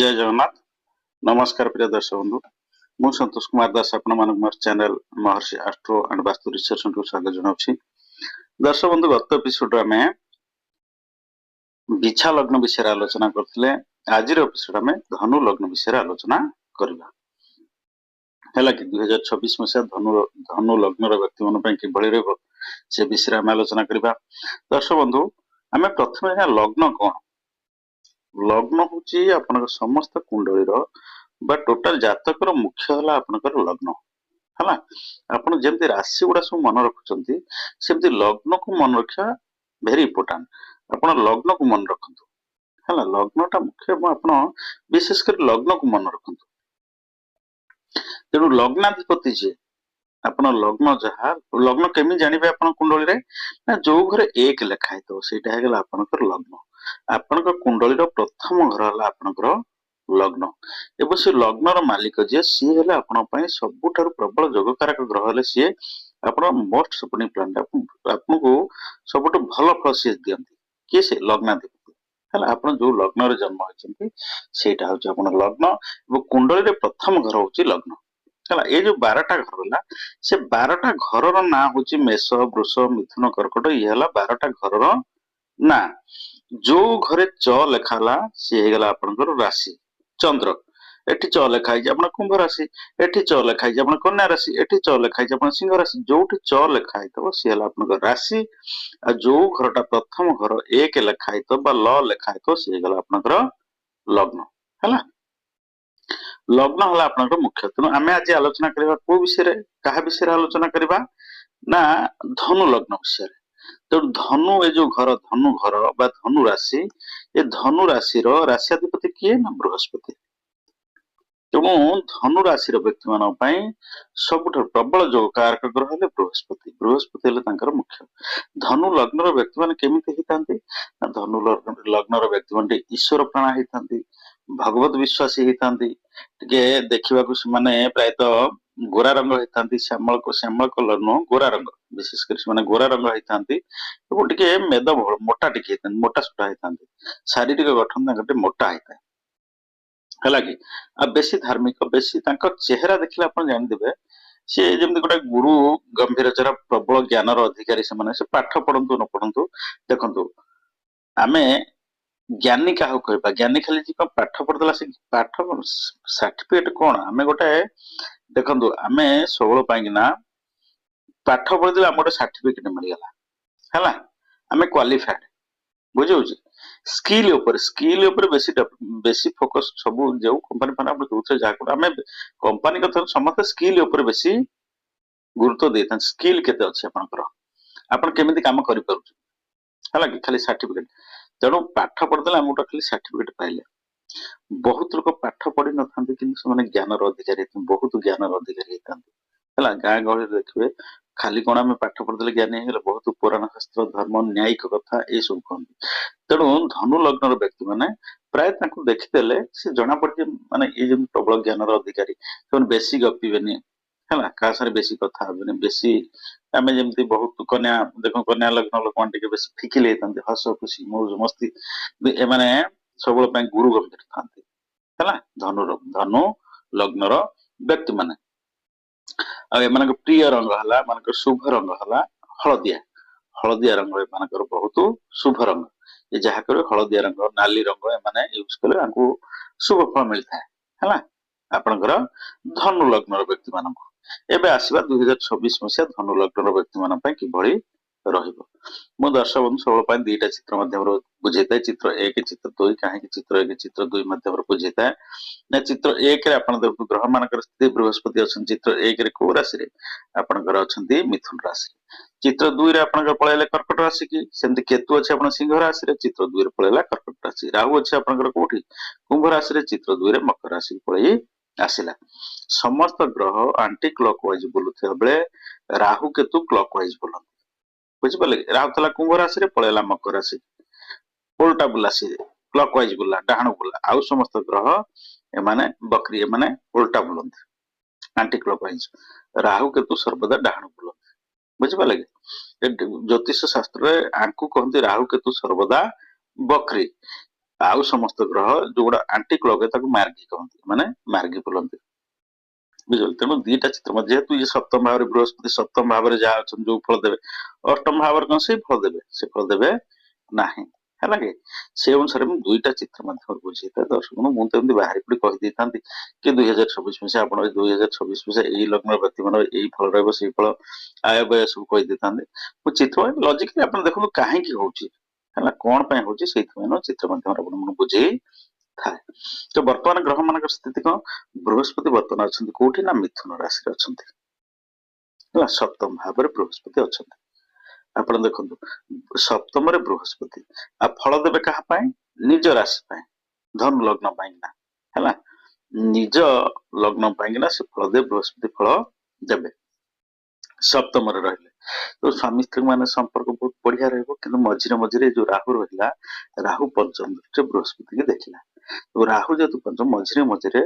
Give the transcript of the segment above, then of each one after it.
जय जगन्नाथ। नमस्कार प्रिय दर्शक बंधु, मु संतोष कुमार दास आपण मान मोर channel Maharshi astro and vastu research centre स्वागत जनाउछि। दर्शक बंधु, गत एपिसोड में बिछा लग्न विषय आलोचना करथिले। आज एपिसोड में धनु लग्न विषय आलोचना करबा। हैला कि 2026 मसिया धनु लग्न व्यक्ति मन पय किभଳି रहबो से विषय में आलोचना करबा। दर्शक बंधु, आमे प्रथमे लग्न कोन, लग्न होची आपनकर समस्त कुंडली रो बा टोटल जातकर मुख्य हला आपनकर लग्न हला। आपण जेमति राशि गुडा सब मन रखुचंती सेमति लग्न को मन रखा वेरी इंपोर्टेंट। आपण लग्न को मन रखंतु हला, लग्नटा मुख्य। आपण विशेष कर लग्न को मन रखंतु। तेणु लग्नाधिपति जे आपण लग्न जहा लग्न केमी जानिबे आपण कुंडली रे ना, जो घरे एक लेखा हेतो सेटा हेगला आपनकर लग्न। आपनकर कुंडली रो प्रथम घर हला आपनकर लग्न। एबो से लग्न रो मालिक जे सी हेले आपण पय सबुठारु प्रबल जोगकारक ग्रह हेले सी आपण मोस्ट सपोर्टिंग प्लानेट। आपनको सबुठ भल फल सी दियंती के से लग्नाधिपति हला। आपण जो लग्न रे जन्म होचंती सेटा होची आपण लग्न। एबो कुंडली रे प्रथम घर होची लग्न हला। ए जो 12टा घर होला से 12टा घर रो ना होची मेष, वृष, मिथुन, कर्कट। ये हला 12टा घर रो ना। जो घरे च लेखाला सी हेगला आपनकर राशि चंद्र। एठी च लेखा है आपन कुंभ राशि, एठी च लेखा है आपन कन्या राशि, एठी च लेखा है आपन सिंह राशि। जोठी च लेखा है तो सी हला आपनकर राशि। आ जो घरटा प्रथम घर एक लेखा है तो बा ल लेखा है तो सी हेगला आपनकर लग्न हला। लग्न हला आपनकर मुख्य। तेणु आमे आज आलोचना करबा को विषय रे, कहा विषय रे आलोचना करबा ना, धनु लग्न विषय रे। तो धनु ए जो घर धनु घर बा धनु राशि, ए धनु राशि रो राशियाधिपति किए ना बृहस्पति। तेणु धनु राशि रो व्यक्ति मान पय सबुठ प्रबल जोगकारक ग्रह हेले बृहस्पति। बृहस्पति हेले तांकर मुख्य। धनु लग्न रो व्यक्ति मान केमिति हितांती ना, धनु लग्न रो व्यक्ति मान ईश्वर प्राण हितांती, भगवत विश्वासी हितांती। टिके देखिबा को माने प्रायतः गोरा रंग हितांती, श्यामल कलर नो गोरा रंग, विशेष कर माने गोरा रंग हितांती। एबो टिके मेद मोटा टिके हितांती, मोटा सुटा हितांती। शारीरिक गठन तांकर मोटा हिता हला कि। आ बेसी धार्मिक, बेसी तांकर चेहरा देखिला आपण जानि देबे से जेमति गोटे गुरु गंभीर चरा प्रबल ज्ञान रो अधिकारी। से माने से पाठ पढंतु न पढंतु, देखंतु आमे ज्ञानी काहु कहबा, ज्ञानी खाली जी पाठ पढदला से पाठ सर्टिफिकेट कोन। आमे गोटे देखंतु आमे 16 पाइकिना पाठ पढदला हम गोटे सर्टिफिकेट मिल गला हला, आमे क्वालिफाइड बुझौछि। स्किल ऊपर बेसी फोकस सब जो कंपनी फना हम दूसरे जाको आमे कंपनी कथा समस्त स्किल ऊपर बेसी गुरुत्व देथन। स्किल केते अछि आपनकर, आपन केमिति काम करि परुछ हला कि खाली सर्टिफिकेट। तेणु पाठ पढ़देला हम गोटे खाली सर्टिफिकेट पाइले। बहुत लोग पाठ पढ़ी न थांती किंतु से ज्ञान अधिकारी, बहुत ज्ञान अधिकारी होतांती हला। गाँ गहली देखिए खाली कोन आमे पाठ पढ़देले ज्ञानी हेले, बहुत पुराण शास्त्र, धर्म, न्यायिक कथा ए सब कहंती। तेणु धनु लग्न व्यक्ति माने प्राय तांको देखिदेले से जना पड़े माने ए जे प्रबल ज्ञान अधिकारी। से बेसी गपिबेनी हला, का सारे बेसी कथा हबेनी। बेसी आमे जेमती बहुत कन्या देखो, कन्या लग्न लोक टिके बेसी फिकिल हेतांती, हस खुशी मौज मस्ती। ए माने सबल पय गुरु गंभीर थांती हला। धनु लग्न रो व्यक्ति माने आ एमानक प्रिय रंग हला, मानक शुभ रंग हला हळदिया। हळदिया रंग एमानकर बहुत शुभ रंग। ये जहा करे हळदिया रंग, नाली रंग एमाने यूज कले आंकु शुभ फल मिलता है हला। आपनकर धनु लग्न रो व्यक्ति मानक एबे आसीबा 2026 मसिया धनु लग्न रो व्यक्ति मान पय किभଳି रहिबो। मो दर्शक बंधु सब पय दुईटा चित्र माध्यम रो बुझेता है। चित्र 1 चित्र 2 काहे कि चित्र 1 चित्र 2 माध्यम रो बुझेता है ना। चित्र 1 रे आपन देखु ग्रह मानकर स्थिति बृहस्पति अछन। चित्र 1 रे को राशि रे आपनकर अछंती मिथुन राशि। चित्र 2 रे आपनकर पळेले कर्कट राशि की, सेमति केतु अछि आपन सिंह राशि रे। चित्र 2 रे पळेला कर्कट राशि। राहु अछि आपनकर कोठी कुंभ राशि रे। चित्र 2 रे मकर राशि पळेई आसिला। समस्त ग्रह एंटी क्लॉकवाइज बोलुथिया बेले राहु केतु क्लॉकवाइज बोलन, बुझि पाले। राहु तला कुंभ राशि रे पळेला मकर राशि, उल्टा बुलासी क्लॉकवाइज बुला डाहण बुला। आउ समस्त ग्रह ए माने बकरी, ए माने उल्टा बुलंती एंटी क्लॉकवाइज। राहु केतु सर्वदा डाहण बुलंती, बुझि पाले। ज्योतिष शास्त्र रे आंकु कहंती राहु केतु सर्वदा बकरी। ଆଉ ସମସ୍ତ ଗ୍ରହ ଯୋଉଗୁଡା ଆଣ୍ଟି କ୍ଲକ୍ ତାକୁ ମାର୍ଗୀ କହନ୍ତି, ମାନେ ମାର୍ଗୀ ବୁଲନ୍ତି। ବୁଝିପାରିଲେ? ତେଣୁ ଦିଟା ଚିତ୍ର ଯେହେତୁ ଇଏ ସପ୍ତମ ଭାବରେ ବୃହସ୍ପତି ସପ୍ତମ ଭାବରେ ଯାହା ଅଛନ୍ତି ଯୋଉ ଫଳ ଦେବେ, ଅଷ୍ଟମ ଭାବରେ କଣ ସେଇ ଫଳ ଦେବେ? ସେ ଫଳ ଦେବେ ନାହିଁ। ହେଲା କି? ସେ ଅନୁସାରେ ମୁଁ ଦୁଇଟା ଚିତ୍ର ମାଧ୍ୟମରେ ବୁଝେଇଥାଏ ଦର୍ଶକ। ମୁଁ ତ ଏମିତି ବାହାରି ପଡି କହିଦେଇଥାନ୍ତି କି 2026 ମସିହା ଆପଣ 2026 ମସିହା ଏଇ ଲଗ୍ନ ବ୍ୟକ୍ତିମାନଙ୍କର ଏଇ ଫଳ ରହିବ ସେଇ ଫଳ ଆୟ ବ୍ୟୟ ସବୁ କହିଦେଇଥାନ୍ତି। ମୁଁ ଚିତ୍ର ଲଜିକଲି ଆପଣ ଦେଖନ୍ତୁ କାହିଁକି ହଉଛି, ହେଲା କଣ ପାଇଁ ହଉଛି, ସେଇଥିପାଇଁ ଚିତ୍ର ମାଧ୍ୟମରେ ଆପଣଙ୍କୁ ବୁଝେଇ ଥାଏ। ତ ବର୍ତ୍ତମାନ ଗ୍ରହ ମାନଙ୍କର ସ୍ଥିତି କଣ? ବୃହସ୍ପତି ବର୍ତ୍ତମାନ ଅଛନ୍ତି କୋଉଠି ନା ମିଥୁନ ରାଶିରେ ଅଛନ୍ତି, ହେଲା ସପ୍ତମ ଭାବରେ ବୃହସ୍ପତି ଅଛନ୍ତି। ଆପଣ ଦେଖନ୍ତୁ ସପ୍ତମରେ ବୃହସ୍ପତି ଆଉ ଫଳ ଦେବେ କାହା ପାଇଁ? ନିଜ ରାଶି ପାଇଁ, ଧନୁ ଲଗ୍ନ ପାଇଁକିନା, ହେଲା ନିଜ ଲଗ୍ନ ପାଇଁକିନା ସେ ଫଳ ଦେବେ, ବୃହସ୍ପତି ଫଳ ଦେବେ ସପ୍ତମରେ ରହିଲେ। ତ ସ୍ୱାମୀ ସ୍ତ୍ରୀ ମାନେ ସମ୍ପର୍କ ବହୁତ ବଢିଆ ରହିବ, କିନ୍ତୁ ମଝିରେ ମଝିରେ ଯୋଉ ରାହୁ ରହିଲା, ରାହୁ ପଞ୍ଚମ ଦୃଷ୍ଟିରେ ବୃହସ୍ପତି କି ଦେଖିଲା। ରାହୁ ଯେହେତୁ ପଞ୍ଚମ, ମଝିରେ ମଝିରେ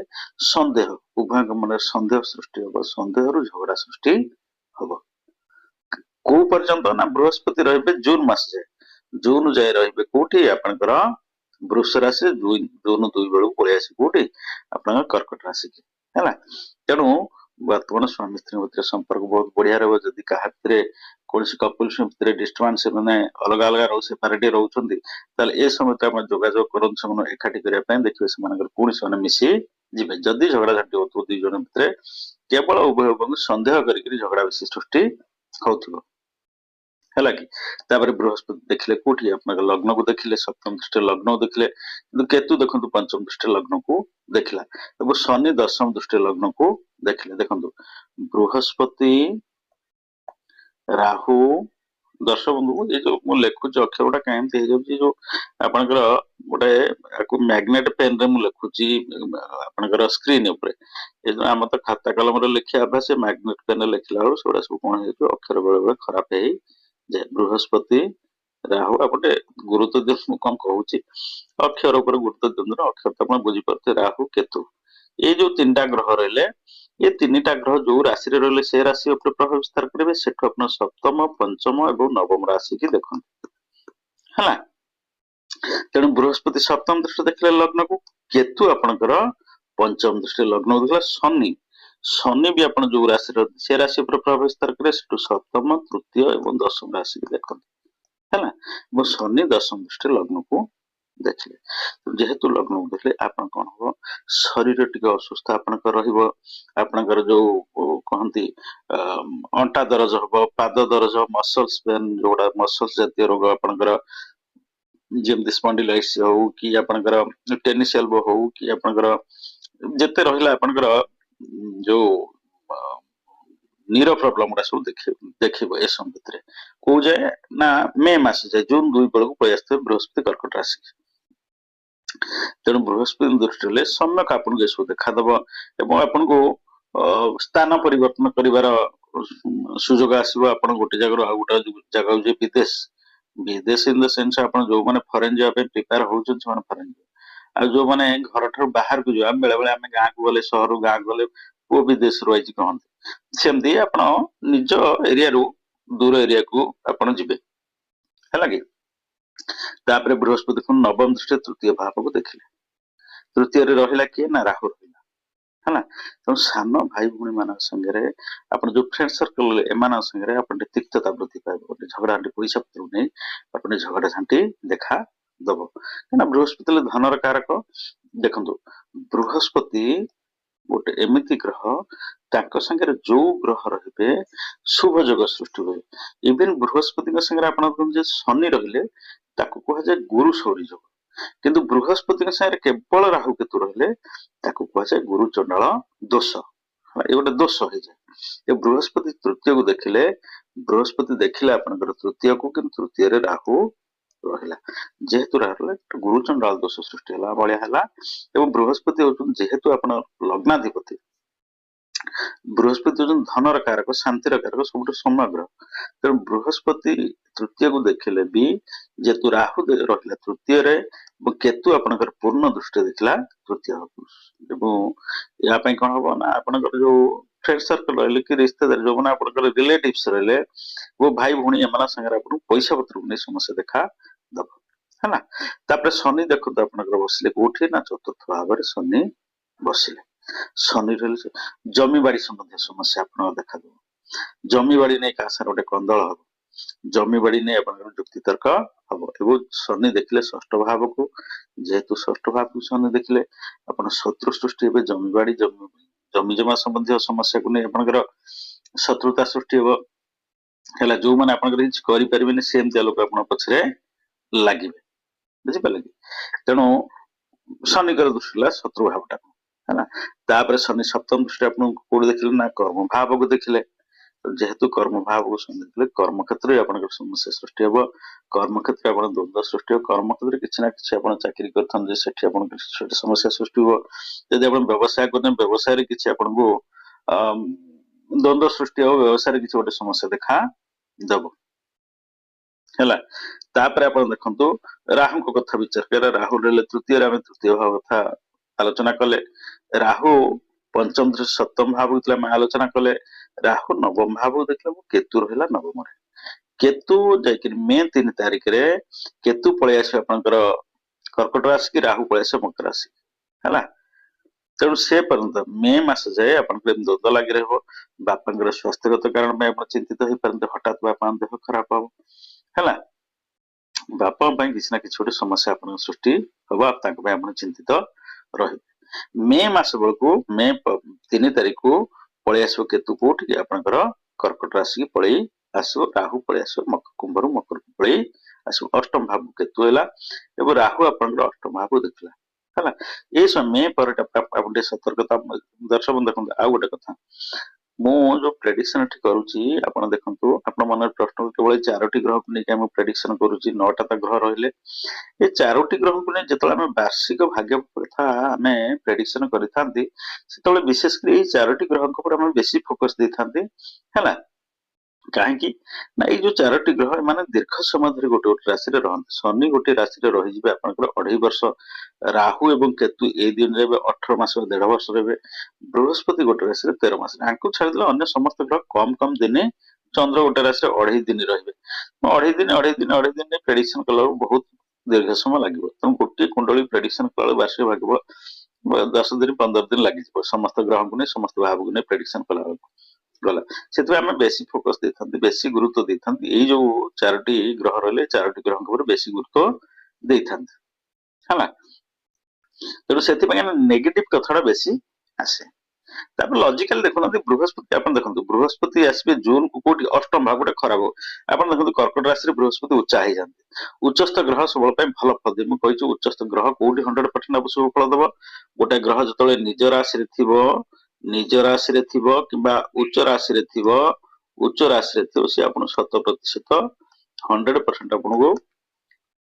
ସନ୍ଦେହ, ଉଭୟଙ୍କ ମନରେ ସନ୍ଦେହ ସୃଷ୍ଟି ହବ, ସନ୍ଦେହରୁ ଝଗଡା ସୃଷ୍ଟି ହବ। କୋଉ ପର୍ଯ୍ୟନ୍ତ ନା ବୃହସ୍ପତି ରହିବେ ଜୁନ ମାସ ଯାଏ, ଜୁନ ଯାଏ ରହିବେ କୋଉଠି? ଆପଣଙ୍କର ବୃଷ ରାଶି, ଜୁନ 2 ବେଳକୁ ପଳେଇ ଆସିବେ କୋଉଠି? ଆପଣଙ୍କର କର୍କଟ ରାଶି, ହେଲା। ତେଣୁ ବର୍ତ୍ତମାନ ସ୍ୱାମୀ ସ୍ତ୍ରୀ ଭିତରେ ସମ୍ପର୍କ ବହୁତ ବଢିଆ ରହିବ। ଯଦି କାହା ଭିତରେ କୌଣସି କପୁଲ୍ସ ଭିତରେ ଡିଷ୍ଟର୍ବାନ୍ସ, ସେମାନେ ଅଲଗା ଅଲଗା ସେପାରେଟ ରହୁଛନ୍ତି, ତାହେଲେ ଏ ସମୟରେ ଆପଣ ଯୋଗାଯୋଗ କରନ୍ତୁ ସେମାନେ ଏକାଠି କରିବା ପାଇଁ, ଦେଖିବେ ସେମାନଙ୍କର ପୁଣି ସେମାନେ ମିଶି ଯିବେ। ଯଦି ଝଗଡା ଝାଣ୍ଟି ହଉଥିବ ଦୁଇ ଜଣ ଭିତରେ, କେବଳ ଉଭୟ ଉଭୟଙ୍କୁ ସନ୍ଦେହ କରିକି ଝଗଡା ବେଶୀ ସୃଷ୍ଟି ହଉଥିବ, ହେଲା କି? ତାପରେ ବୃହସ୍ପତି ଦେଖିଲେ କୋଉଠି? ଆପଣଙ୍କ ଲଗ୍ନକୁ ଦେଖିଲେ, ସପ୍ତମ ଦୃଷ୍ଟିରେ ଲଗ୍ନକୁ ଦେଖିଲେ, କିନ୍ତୁ କେତୁ ଦେଖନ୍ତୁ ପଞ୍ଚମ ଦୃଷ୍ଟିରେ ଲଗ୍ନକୁ ଦେଖିଲା, ଏବଂ ଶନି ଦଶମ ଦୃଷ୍ଟିରେ ଲଗ୍ନକୁ ଦେଖିଲେ। ଦେଖନ୍ତୁ ବୃହସ୍ପତି, ରାହୁ, ଦର୍ଶକ ବନ୍ଧୁ ଏଇ ଯୋଉ ମୁଁ ଲେଖୁଛି ଅକ୍ଷର ଗୁଡା କେମିତି ହେଇଯାଉଛି, ଯୋଉ ଆପଣଙ୍କର ଗୋଟେ ଆକୁ ମ୍ୟାଗ୍ନେଟ ପେନ ରେ ମୁଁ ଲେଖୁଛି ଆପଣଙ୍କର ସ୍କ୍ରିନ ଉପରେ, ଏ ଯୋଉ ଆମର ତ ଖାତା କଲମରେ ଲେଖିବା ଅଭ୍ୟାସ, ମ୍ୟାଗ୍ନେଟ ପେନ ରେ ଲେଖିଲା ବେଳକୁ ସେଗୁଡା ସବୁ କଣ ହେଇଯାଉଛି, ଅକ୍ଷର ବେଳେ ବେଳେ ଖରାପ ହେଇଯାଏ। ବୃହସ୍ପତି, ରାହୁ, ଆଉ ଗୋଟେ ଗୁରୁତ୍ୱ ଦିଅନ୍ତୁ, ମୁଁ କଣ କହୁଛି ଅକ୍ଷର ଉପରେ ଗୁରୁତ୍ୱ ଦିଅନ୍ତୁ ନା, ଅକ୍ଷର ତ ଆପଣ ବୁଝିପାରୁଥିବେ। ରାହୁ, କେତୁ, ଏଇ ଯୋଉ ତିନିଟା ଗ୍ରହ ରହିଲେ, ଏ ତିନିଟା ଗ୍ରହ ଯୋଉ ରାଶିରେ ରହିଲେ ସେ ରାଶି ଉପରେ ପ୍ରଭାବ ବିସ୍ତାର କରିବେ। ସେଠୁ ଆପଣ ସପ୍ତମ, ପଞ୍ଚମ ଏବଂ ନବମ ରାଶିକି ଦେଖନ୍ତୁ, ହେଲା। ତେଣୁ ବୃହସ୍ପତି ସପ୍ତମ ଦୃଷ୍ଟି ଦେଖିଲେ ଲଗ୍ନକୁ, କେତୁ ଆପଣଙ୍କର ପଞ୍ଚମ ଦୃଷ୍ଟିରେ ଲଗ୍ନକୁ ଦେଖିଲା, ଶନି, ଶନି ବି ଆପଣ ଯୋଉ ରାଶିର ସେ ରାଶି ଉପରେ ପ୍ରଭାବ ବିସ୍ତାର କରେ। ସେଠୁ ସପ୍ତମ, ତୃତୀୟ ଏବଂ ଦଶମ ରାଶିକି ଦେଖନ୍ତୁ, ହେଲା। ଏବଂ ଶନି ଦଶମ ଦୃଷ୍ଟିରେ ଲଗ୍ନକୁ ଦେଖିଲେ, ଯେହେତୁ ଲଗ୍ନକୁ ଦେଖିଲେ ଆପଣ କଣ ହବ? ଶରୀର ଟିକେ ଅସୁସ୍ଥ ଆପଣଙ୍କର ରହିବ। ଆପଣଙ୍କର ଯୋଉ କହନ୍ତି ଅଣ୍ଟା ଦରଜ ହବ, ପାଦ ଦରଜ, ମସଲ୍ସ ପେନ୍, ଯୋଉଟା ମସଲ୍ସ ଜାତୀୟ ରୋଗ ଆପଣଙ୍କର, ଯେମିତି ସ୍ପଣ୍ଡିଲାଇଟିସ୍ ହଉ କି ଆପଣଙ୍କର ଟେନିସ ଏଲ୍ବୋ ହଉ କି ଆପଣଙ୍କର ଯେତେ ରହିଲା ଆପଣଙ୍କର ଯୋଉ ନିର ପ୍ରୋବ୍ଲେମ ଗୁଡା ସବୁ ଦେଖିବ ଏ ସମୟ ଭିତରେ। କୋଉ ଯାଏ ନା ମେ ମାସ ଯାଏ, ଜୁନ 2 ବେଳକୁ ପଳେଇ ଆସିଥିବେ ବୃହସ୍ପତି କର୍କଟ ରାଶି। ତେଣୁ ବୃହସ୍ପତି ଦୃଷ୍ଟି ହେଲେ ସମ୍ୟକ ଆପଣଙ୍କୁ ଏସବୁ ଦେଖାଦବ, ଏବଂ ଆପଣଙ୍କୁ ସ୍ଥାନ ପରିବର୍ତ୍ତନ କରିବାର ସୁଯୋଗ ଆସିବ। ଆପଣ ଗୋଟେ ଜାଗାରୁ ଆଉ ଗୋଟେ ଜାଗାକୁ ଯିବେ, ବିଦେଶ, ବିଦେଶ ଇନ ଦ ସେନ୍ସ ଆପଣ ଯୋଉମାନେ ଫରେନ ଯିବା ପାଇଁ ପ୍ରିପେୟାର ହଉଛନ୍ତି ସେମାନେ ଫରେନ ଯିବେ, ଆଉ ଯୋଉମାନେ ଘରଠାରୁ ବାହାରକୁ ଯିବା, ବେଳେ ବେଳେ ଆମେ ଗାଁକୁ ଗଲେ, ସହରକୁ ଗାଁକୁ ଗଲେ ପୁଅ ବିଦେଶରୁ ଆଇଛି କହନ୍ତି, ସେମିତି ଆପଣ ନିଜ ଏରିଆରୁ ଦୂର ଏରିଆକୁ ଆପଣ ଯିବେ, ହେଲା କି? ତାପରେ ବୃହସ୍ପତି ନବମ ଦୃଷ୍ଟିରେ ତୃତୀୟ ଭାବକୁ ଦେଖିଲେ, ତୃତୀୟରେ ରହିଲା କିଏ? ନା ରାହୁ ରହିଲା, ହେଲା। ତେଣୁ ସାନ ଭାଇ ଭଉଣୀ ମାନଙ୍କ ସାଙ୍ଗରେ ଆପଣ ଯୋଉ ଫ୍ରେଣ୍ଡ ସର୍କଲ, ଏମାନଙ୍କ ସାଙ୍ଗରେ ଆପଣ ଟିକେ ତିକ୍ତତା ବୃଦ୍ଧି ପାଇବ, ଗୋଟେ ଝଗଡା ଝାଣ୍ଟି ପଇସା ପତ୍ରକୁ ନେଇ ଆପଣ ଝଗଡା ଝାଣ୍ଟି ଦେଖା ଦବ, କାହିଁକିନା ବୃହସ୍ପତି ହେଲେ ଧନର କାରକ। ଦେଖନ୍ତୁ ବୃହସ୍ପତି ଗୋଟେ ଏମିତି ଗ୍ରହ, ତାଙ୍କ ସାଙ୍ଗରେ ଯୋଉ ଗ୍ରହ ରହିବେ ଶୁଭ ଯୋଗ ସୃଷ୍ଟି ହୁଏ। ଇଭେନ ବୃହସ୍ପତିଙ୍କ ସାଙ୍ଗରେ ଆପଣ ଯେ ଶନି ରହିଲେ ତାକୁ କୁହାଯାଏ ଗୁରୁ ସୌରୀ ଯୋଗ, କିନ୍ତୁ ବୃହସ୍ପତିଙ୍କ ସାଙ୍ଗରେ କେବଳ ରାହୁ କେତୁ ରହିଲେ ତାକୁ କୁହାଯାଏ ଗୁରୁ ଚଣ୍ଡାଳ ଦୋଷ, ଏ ଗୋଟେ ଦୋଷ ହେଇଯାଏ। ଏ ବୃହସ୍ପତି ତୃତୀୟକୁ ଦେଖିଲେ, ବୃହସ୍ପତି ଦେଖିଲେ ଆପଣଙ୍କର ତୃତୀୟକୁ, କିନ୍ତୁ ତୃତୀୟରେ ରାହୁ ରହିଲା, ଯେହେତୁ ରାହୁ ରହିଲା ଗୁରୁ ଚଣ୍ଡାଳ ଦୋଷ ସୃଷ୍ଟି ହେଲା ଭଳିଆ ହେଲା। ଏବଂ ବୃହସ୍ପତି ହଉଛନ୍ତି ଯେହେତୁ ଆପଣ ଲଗ୍ନାଧିପତି, ବୃହସ୍ପତି ହଉଛନ୍ତି ଧନର କାରକ, ଶାନ୍ତିର କାରକ, ସବୁଠୁ ସମଗ୍ର। ତେଣୁ ବୃହସ୍ପତି ତୃତୀୟକୁ ଦେଖିଲେ ବି, ଯେହେତୁ ରାହୁ ରହିଲା ତୃତୀୟରେ ଏବଂ କେତୁ ଆପଣଙ୍କର ପୂର୍ଣ୍ଣ ଦୃଷ୍ଟି ଦେଖିଲା ତୃତୀୟ, ଏବଂ ଏହା ପାଇଁ କଣ ହବ ନା ଆପଣଙ୍କର ଯୋଉ ଫ୍ରେଣ୍ଡ ସର୍କଲ ରହିଲେ କି ରିଶ୍ତେଦାର, ଯୋଉମାନେ ଆପଣଙ୍କର ରିଲେଟିଭସ ରହିଲେ ଓ ଭାଇ ଭଉଣୀ, ଏମାନଙ୍କ ସାଙ୍ଗରେ ଆପଣଙ୍କୁ ପଇସା ପତ୍ରକୁ ନେଇ ସମସ୍ୟା ଦେଖା ଦବ, है ना। तापर शनि देखो आपनकर बसिले कोठी ना चतुर्थ भाव में शनि बसिले शनि रहिले जमी बाड़ी संबंधी समस्या आपन देखा दो जमी बाड़ी नहीं कासार गोटे कंदल हम जमी बाड़ी नहीं आपनकर जुक्ति तर्क हम एवं शनि देखले षष्ठ भाव को जेहेतु षष्ठ भाव को शनि देखले अपन शत्रु सृष्टि हे जमी बाड़ी जमी जमा संबंधी समस्या को नहीं आपनकर शत्रुता सृष्टि हे है जो मैंने आपनकर किछ करि परिबेनी सेमतिया लोक आपन पछरे लागिबे बुझि पाले कि तेणु शनिकर दृष्टि शत्रु भावटा है ना। तापर शनि सप्तम दृष्टि आपन कोड देखले ना कर्म भाव को देखले जेहेतु कर्म भाव को शनि देखले कर्म क्षेत्र आपन समस्या सृष्टि हे कर्म क्षेत्र आपन द्वंद्व सृष्टि हो कर्म क्षेत्र किछि ना किछि आपन चाकरी करथन जे सेठी आपन छोटे समस्या सृष्टि हो यदि आपन व्यवसाय करने व्यवसाय रे किछि आपन को द्वंद्व सृष्टि हो व्यवसाय रे किछि गोटे समस्या देखा दब है। तापर आप देखु राहु को कथा विचार कर राहु रे तृतीय आम तृतीय भाव कथा आलोचना कले राहु पंचम दृष्टि सप्तम भाव आलोचना कले राहु नवम भाव देखला केतु रहा नवम केतु जाकि मे 3 तारिख रे केतु पलि आस कर्कट राशि की राहु पलि आस मकर राशि है। तेणु से पर्यंत मे मास जाए आप द्वंद्व लगी रहा बापा स्वास्थ्यगत कारण आप चिंतित हो पारते हठात बापा देह खराब हम है बापा किसी ना किसी गोटे समस्या आप सृष्टि हम आप चिंतित रही मे मास बेलू मे 3 तारिख को पलि आस केतु कोठी आपंकर कर्कट राशि की पलि आस राहु पलि आस कुंभ मकर पलि आस अष्टम भाव केतु है राहु आपंकर अष्टम भाव देखला है ये समय पर सतर्कता दर्शक देखो आ गोटे कथा मु जो प्रेडिक्शन करुच्ची आप देखो आप मन प्रश्न केवल 4टी ग्रह को लेकिन प्रेडिक्शन करुच्ची 9टा ग्रह रहिले ये 4टी ग्रह को नहीं जो वार्षिक भाग्य कथा आम प्रेडिक्शन करते विशेषकर ये 4टी ग्रह बेसी फोकस दे था है कहीं ना ये जो 4टी ग्रह माने दीर्घ समय धरी गोटे गोटे राशि रहते शनि गोटे राशि रही आपंकर 2.5 वर्ष राहु एवं केतु ए दिन रे 18 मास 1.5 वर्ष रे बृहस्पति गोटे राशि 13 मास छाड़ी अन्य समस्त ग्रह कम कम दिन चंद्र गोटे राशि 2.5 दिन रही 2.5 दिन प्रेडिक्शन कला बहुत दीर्घ समय लगे तेणु गोटे कुंडली प्रेडिक्शन कला वार्षिक भाग्य 10 दिन 15 दिन लगी समस्त ग्रह को नहीं समस्त भाव को नहीं प्रेडिक्शन कला गला से बेसी फोकस देते बेसी गुरुत्व देते ये जो 4टी ग्रह रही 4टी ग्रह बेसी गुरुत्व देते है तेणु से नेगेटिव कथा बेसी आसे लॉजिकल देखुना बृहस्पति आप देखो बृहस्पति आसवे जून को कौटी अष्टम भाव गोटे खराब हो आप देखो कर्कट राशि बृहस्पति उच्चा हो जाते उच्चस्थ ग्रह सब भल फल दिए मुझे उच्चस्थ ग्रह कौटी 100% आप शुभ फल दब गोटे ग्रह जो निज राशि निज राशि कि उच्च राशि उच्च राशि सी आप 100% 100% आपको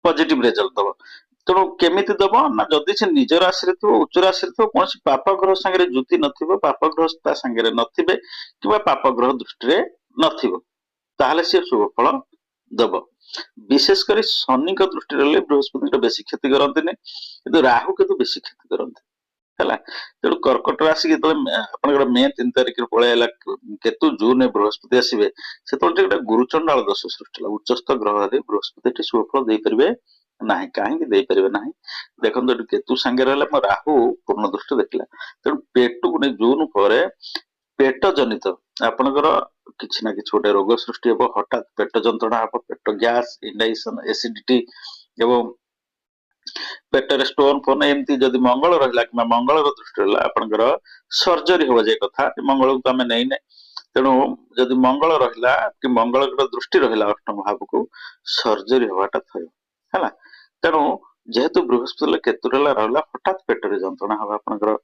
पॉजिटिव रिजल्ट दब तेणु केमी दब ना जदि से निज राशि उच्च राशि कौन पाप ग्रह सांगे जुति नाप ग्रह सांगे नथिबे कि पाप ग्रह दृष्टि ना सी शुभ फल दब विशेषकर शनि दृष्टि रही बृहस्पति बेसी क्षति करते कि राहु केतु बेसी क्षति करते है तेणु कर्कट राशि आप मे 3 तारिख पलैला केतु जून बृहस्पति आसवे से गोटे गुरुचंडाल दोष सृष्टि उच्चस्थ ग्रह बृहस्पति शुभफल दे पारे ना कहीं पारे ना देखो केतु सांगे रहा राहु पूर्ण दृष्टि देखला तेणु पेट को नहीं जून पर पेट जनित आपणकर किसी ना कि गोटे रोग सृष्टि हम हठात पेट जंत्रणा हम पेट गैस इंडाइजेशन एसिडिटी एवं पेटर स्टोन फोन एमती जदि मंगल रहा कि मंगल दृष्टि रहा आपंकर सर्जरी हम जे कथा मंगल को आम नहीं तेणु जदि मंगल रहा कि मंगल दृष्टि रहा अष्टम भाव को सर्जरी हवाटा थय है तेणु जेहेतु बृहस्पति केतु रहा हठात पेटर जंत्रणा हम आपंकर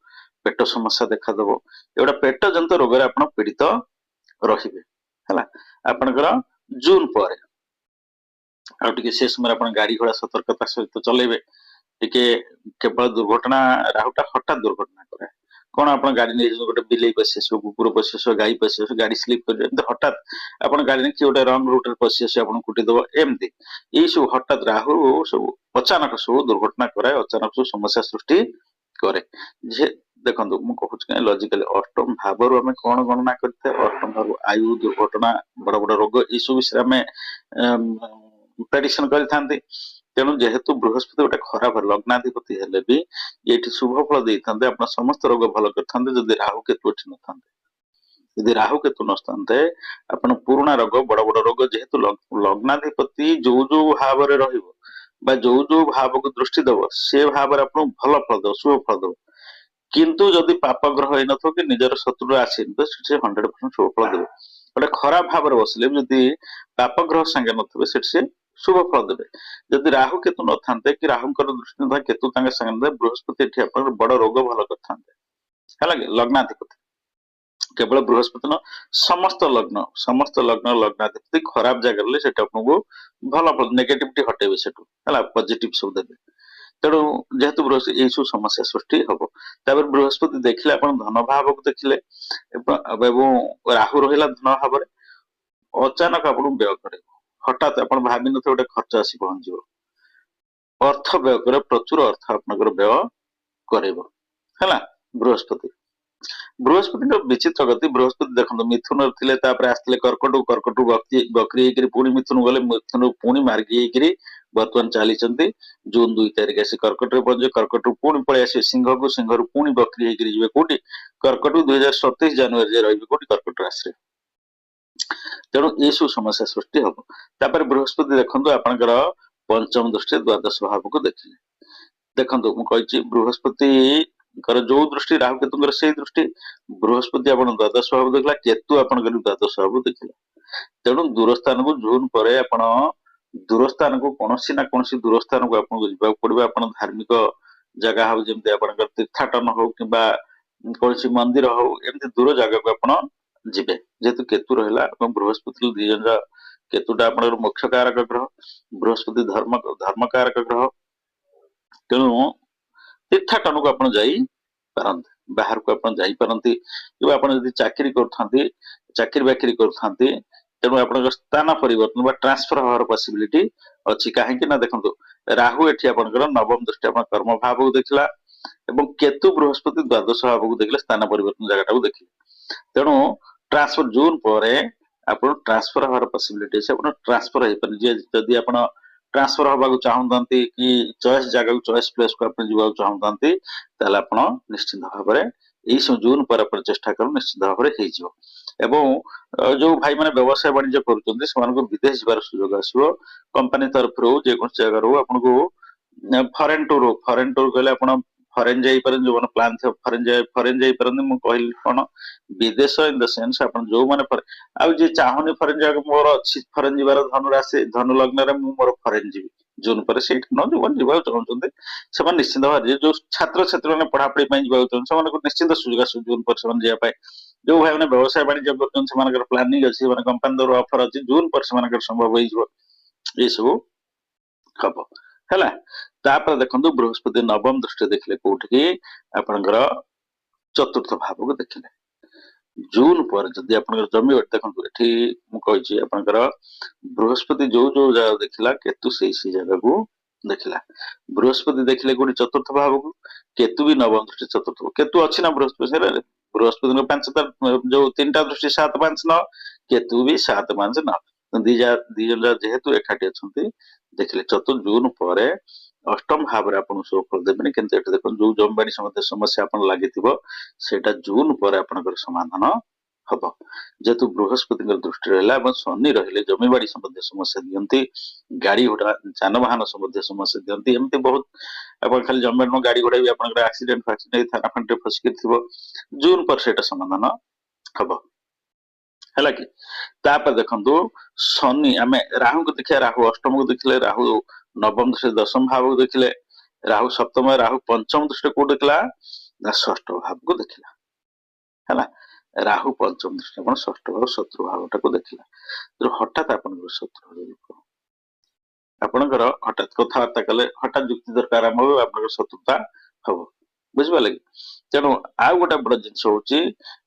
पेट समस्या देखा दब एगुड़ा पेट जंत रोग आप पीड़ित रही है आपंकर जून पर से समय आप गाड़ी घोड़ा सतर्कता सहित चलेबे टिके केवल दुर्घटना राहुटा हठात दुर्घटना करे कौन आप गाड़ी नहीं गोटे बिले पशि आस कुकुर पशि आस गाई पशि आस गाड़ी स्लीप कर हठात आप गाड़ी नहीं गोटे रंग रूट पशि आस कुटीदेव एमती ये सब हठात राहु सब अचानक सब दुर्घटना कराए अचानक सब समस्या सृष्टि करे देखो मुझे कहूँ लॉजिकली अष्टम भाव आम कौन गणना करते अष्टम भाव आयु दुर्घटना बड़ बड़ रोग ये सब विषय प्रेडिक्शन करते तेणु जेहेतु बृहस्पति गोटे खराब लग्नाधिपति हेले भी ये शुभ फल देते आप समस्त रोग भल करते जदि राहु केतु एठी नथांते यदि राहु केतु नथांते आपण पुराणा रोग बड़ बड़ रोग जेहेतु लग्नाधिपति जो जो भाव में रहिबो बा जो जो भाव को दृष्टि दब से भाव में आपन भल फल दब शुभ फल दब किंतु जदि पाप ग्रह होई नथो कि निजर शत्रु आसीन तो से 100% शुभ फल देबे गोटे खराब भाव में बसले जदि पाप ग्रह संगे नथिबे से शुभ फल देबे जदि राहु केतु नथांते कि राहुंकर दृष्टि न केतु तांगे संगे बृहस्पति एठी आपन बड़ रोग भल करथांते हला लग्नाधिपति केवल बृहस्पति न समस्त लग्न लग्नाधिपति खराब जगह से आपको भल फल नेगेटिविटी हटेबे सेटू हला पॉजिटिव सब देबे तेणु जेहेतु बृहस्पति यही सब समस्या सृष्टि हम तापर बृहस्पति देखिले अपन धन भाव को देखिले राहु रहिला धन भाव में अचानक आपन व्यय करे हठात अपन भाबी नथे गोटे खर्च आसी पहुंचो अर्थ व्यय करे प्रचुर अर्थ आपनकर व्यय करेबो हला बृहस्पति बृहस्पति विचित्र गति बृहस्पति देखो मिथुन थे आसते कर्कटू बकरी पुणी मिथुन गले मिथुन पुणी मार्गी बर्तमान चली जून 2 तारिख आसी कर्कट पहुंचे कर्कट पुणी पलि आसे सिंह को सिंह पुणी बकरी जी कौटी कर्कट 2027 जनवरी रही कौटी कर्कट राशि तेणु ये सब समस्या सृष्टि हम तापर बृहस्पति देखो आपंकर पंचम दृष्टि द्वादश भाव को देखिए देखो मुझे बृहस्पति जो दृष्टि राहु केतु से दृष्टि बृहस्पति आप द्वादश भाव देखला केतु आप द्वादश भाव देखला तेणु दूरस्थान को जून पर आप दूरस्थान को कौन ना कौन दूरस्थान को आपको जावाक पड़े आप धार्मिक जगह हो जमी आप तीर्थाटन हो कि कौन मंदिर हो एमती दूर जगह को आप जीवे जेहेतु केतु रहा बृहस्पति दीज केतुटा आप मुख्य कारक ग्रह बृहस्पति धर्म धर्म कारक ग्रह तेणु तीर्थाटन को आप पारंते बाहर को आप जापारती चाकरी चाकरी बाकरी करते तेणु आप स्थान परिवर्तन ट्रांसफर हवार पॉसिबिलिटी अच्छी कहीं देखो राहु एठी आपनकर नवम दृष्टि आप कर्म भाव को देखला एवं केतु बृहस्पति द्वादश भाव को देखले स्थान परिवर्तन जगह को देखले तेणु ट्रांसफर जून पर आप ट्रांसफर हवार पॉसिबिलिटी अच्छे आप ट्रांसफर हो पारे जदि आप ट्रांसफर हवा चाहते कि चॉइस जगह चॉइस प्लेस को आप जावाक चाहते आप निश्चित भाव में यही जून पर आप चेष्टा कर निश्चित भाव में एवं जो भाई मैंने व्यवसाय वाणिज्य कर विदेश जबार सुजोग आसो कंपनी तरफ रो जेको जगह रो आपको फरेन टूर कहले आप फरेन जाइपारे जो मैंने प्लान थे फरेन जाइपारे मुझे कहली कौन विदेश इन द सेन्स आप जो मैंने आउ चाहूनी फरेन जगह मोर अच्छी फरेन जीवार धनु राशि धनु लग्न मोर फरेन जी जून पर से न जो मैंने चाहते से निश्चित भाव जो छात्र छात्री मैंने पढ़ापढ़ी चाहते निश्चित सुजोग आस जून पर जावाई जो भाई मैंने व्यवसाय वाणिज्य कर प्लानिंग अच्छी कंपनी द्वारा ऑफर अच्छी जून पर संभव हो सब हम है देखो बृहस्पति नवम दृष्टि देखले कौटी आपंकर चतुर्थ भाव को देखले जून पर जदि आप जमी देखो ये मुझे आपंकर बृहस्पति जो जो जगह देखला केतु से जगह को देखला बृहस्पति देखले कौटी चतुर्थ भाव को केतु भी नवम दृष्टि चतुर्थ केतु अच्छी ना बृहस्पति बृहस्पति 5 जो 3टा दृष्टि 7 5 9 केतु भी 7 5 9 दीज जेहेतु एकाठी अच्छा देखले चतुर्थ जून पर अष्टम भाव में सब फल देवे कि देखो जो जमीबाड़ी समस्या लगी सेटा जून पर आपंकर समाधान हम जेहेतु बृहस्पति दृष्टि रहा शनि रही जमीबाड़ी संबंधी समस्या दिखती गाड़ी घोड़ा जानवाहन संबंधी समस्या दिखती एमती बहुत आप खाली जमीन गाड़ी घोड़ा भी आप एक्सीडेंट फाक्सीडेंट थाना फांटे फसिक जून पर से समाधान हम है कि देखो शनि आम राहु को देखिए राहु अष्टम को देखले राहु नवम दृष्टि दशम भाव को देखले राहु सप्तम राहु पंचम दृष्टि को देखला षष्ठ भाव को देखला है राहु पंचम दृष्टि आप षष्ठ भाव शत्रु भाव को देखला जो हठात आप शत्रु आपंकर हठात कथबार्ता कले हठात युक्ति दरकार आरंभ हो आप शत्रुता हम बुझे कि तेणु आउ गोटे बड़ जिन हूँ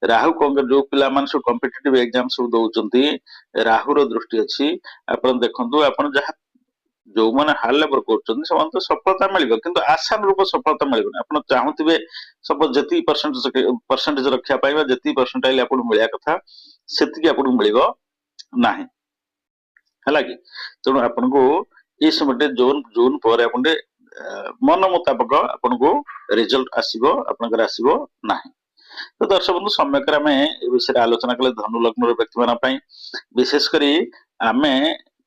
राहु कौन जो पिला सब कम्पिटिटिव एग्जाम सब दौरान राहुर दृष्टि अच्छी आप देखो आप जो मैंने हार्ड लेबर कर तो सफलता मिल कि आसान रूप सफलता मिलनी आप चाहूे सपोज जी परसेंटेज रखा पाइबा जी परसेंटाइल आप मिलवा कथा से आपको मिल ना है कि तेणु आपन को ये समय जून जून पर आपण मन मुताबक आपन को रिजल्ट आसीबो आपनकर आसीबो नाही। तो दर्शक बंधु सम्यक आम ए विषय आलोचना कले धनु लग्न व्यक्ति मान पई विशेष करी आमे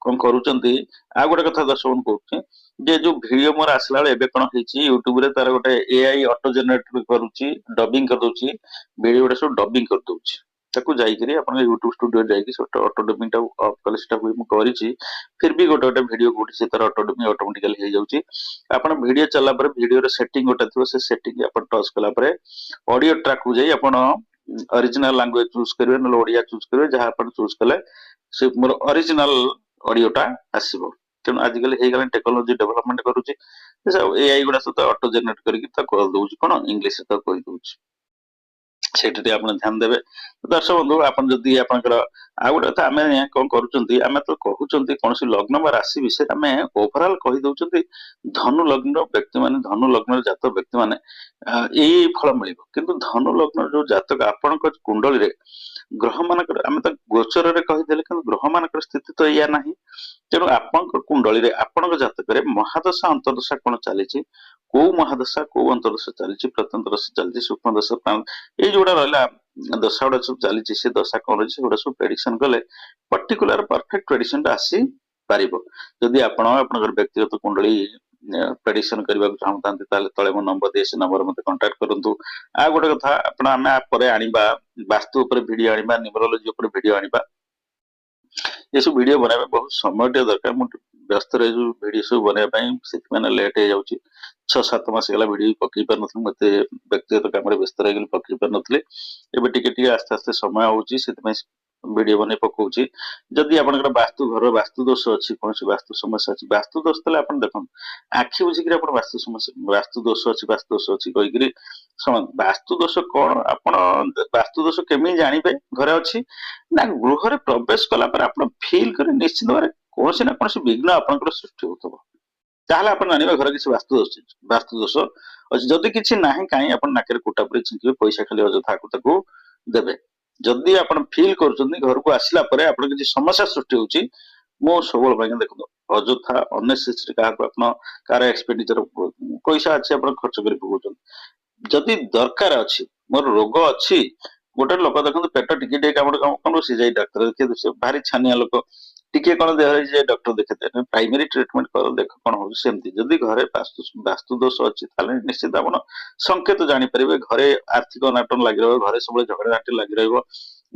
कोन करूचंती आ गोटे कथा दर्शक बंधु कहूची जे जो वीडियो मोर आसला बेले एबे कोन हेची यूट्यूब रे तार गोटे एआई ऑटो जनरेट करूची डबिंग कर दोची वीडियो गोटे सब डबिंग कर दोची ताकू जाई करी आपन यूट्यूब स्टूडियो जाई कि ऑटो डबिंग टा ऑफ कले सेटा मु करिची फिर भी गोटे गोटे वीडियो गोटे से तार ऑटो डबिंग ऑटोमेटिकली हे जाउची आपन वीडियो चला पर वीडियो रे सेटिंग गोटे थो से सेटिंग आपन टच कला पर ऑडियो ट्रैक को जाई आपन ओरिजिनल लैंग्वेज चूज करबे न ओडिया चूज करबे जहां आपन चूज कले से मोर ओरिजिनल ऑडियो टा आसीबो तेणु आजिकल हे गला टेक्नोलॉजी डेवलपमेंट करूची एआई गुडा सब ऑटो जनरेट करके ता कर दउची कोन इंग्लिश ता कहि दउची सेठी आपण ध्यान देबे। दर्शक बंधु आपण जदी आपनकर आ गोटे कथा आमे कोन करूचंती आमे तो कहूचंती कोनसी लग्न बा राशि विषय आमे ओवरऑल कहि दउचंती धनु लग्न व्यक्ति माने धनु लग्न जातक व्यक्ति माने एई फल मिलिबो किंतु धनु लग्न जो जातक आपनक कुंडली रे ग्रह मानकर आमे त गोचर रे कहि देले किंतु ग्रह मानकर स्थिति तो या नाही तेणु आपनक कुंडली रे आपनक जातक रे महादशा अंतरदशा कोन चलीची को महादशा को अंतरदशा चलीची प्रत्यंतरदशा चलीची सूक्ष्म दशा ये जोड़ा रहला दशा गुड़ा सब चली से दशा कौन रही से सब प्रेडिक्शन कले पर्टिकुलर परफेक्ट प्रेडिक्शन आसी पारिबो जदि आपण आपनकर व्यक्तिगत कुंडली प्रेडिक्शन करबा चाहता ताले तळे मो नंबर दे से नंबर मते कांटेक्ट करंतु आ गोटे कथा आपण आमे आ परे आनिबा वास्तु ऊपर वीडियो आनिबा न्यूमरोलॉजी ऊपर वीडियो आनिबा ये सब वीडियो बनाबा बहुत समय दरकार मु व्यस्त रहे जो वीडियो सब बनाबा से माने लेट हो जाउची 6-7 मास गला वीडियो पकई पर नथि मते व्यक्तिगत काम रे व्यस्त रह गेल पकई पर नथले एबे टिके टिके आस्ते आस्ते समय होउची सेत में वीडियो बने पकोउची जदि आपनकर वास्तु घर वास्तु दोष अछि कोनसी वास्तु समस्या अछि वास्तु दोष तले आपन देखन आखि बुझी कि आपन वास्तु समस्या वास्तु दोष अछि वास्तु दोष अछि कहि कि सम वास्तु दोष कोन आपन वास्तु दोष केमि जानिबे घरे अछि ना गृह रे प्रवेश कला पर आपन फील करे निश्चित भाବରେ कोनसी ना कोनसी विघ्न आपनकर सृष्टि होतबो ताहले आपन जानिबे घर किछि वास्तु दोष अछि जदि किछि नाही काई आपन नाकेर कुटा पर छिंकिबे पैसा खाली अजथा को ताको देबे जदि आपन फील करछन्ती घर को आसिला परे आपन किछि समस्या सृष्टि होउची मो सबल भागे देखो अजथा अननेसेसरी का आपन कार एक्सपेंडिचर पैसा अछि आपन खर्च करि पकोछन जदि दरकार अछि मोर रोग अछि गोटे लोक देखो पेट टिके टिके काम सी जाई डॉक्टर देखे भारी छानिया लोक टिके कोन देह जे डॉक्टर देखे प्राइमरी ट्रीटमेंट कर देख कोन हो सेमती जदि घरे वास्तु दोष अछि ताले निश्चित आपन संकेत जानि परिबे घरे आर्थिक अनाटन लागि रहबो घरे सब झगड़ा झाटी लागि रहबो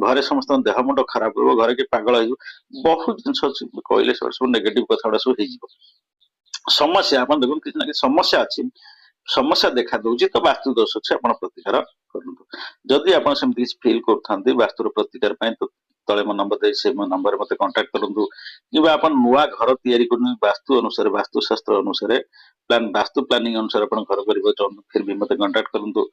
घरे समस्त देह मुंड खराब होबो घरे के पागल हो बहुत जिंस अछि कहले सब नेगेटिव कथा सब हे जिवो समस्या आपन देखो कि ना समस्या अछि समस्या देखा दउची तो वास्तु दोष अछि आपन प्रतिकार करंतु जदि आपन सेमती फील करथांती वास्तु प्रतिकार पय तो तळे मो नंबर दे से मो नंबर मते कांटेक्ट करंतु किबा आपन नुवा घर तयारी करनु वास्तु अनुसार वास्तु शास्त्र अनुसार प्लान वास्तु प्लानिंग अनुसार आपन घर करिवो तो फिर भी मते कांटेक्ट करंतु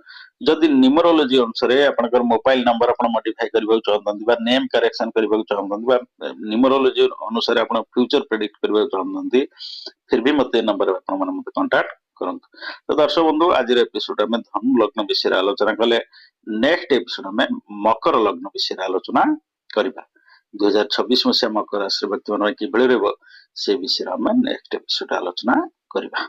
जदि न्यूमरोलॉजी अनुसार आपनकर मोबाइल नंबर आपन मॉडिफाई करिवो चाहतंती बा नेम करेक्शन करिवो चाहतंती बा न्यूमरोलॉजी अनुसार आपन फ्यूचर प्रेडिक्ट करिवो चाहतंती फिर भी मते नंबर आपन मन मते कांटेक्ट करंतु तो दर्शक बंधु आज एपिसोड में धनु लग्न विषय आलोचना कले नेक्स्ट एपिसोड में मकर लग्न विषय आलोचना करिबा 2026 मसिया मकर राशि व्यक्ति मन कि बेले रहबो से विषय में नेक्स्ट एपिसोड आलोचना करिबा।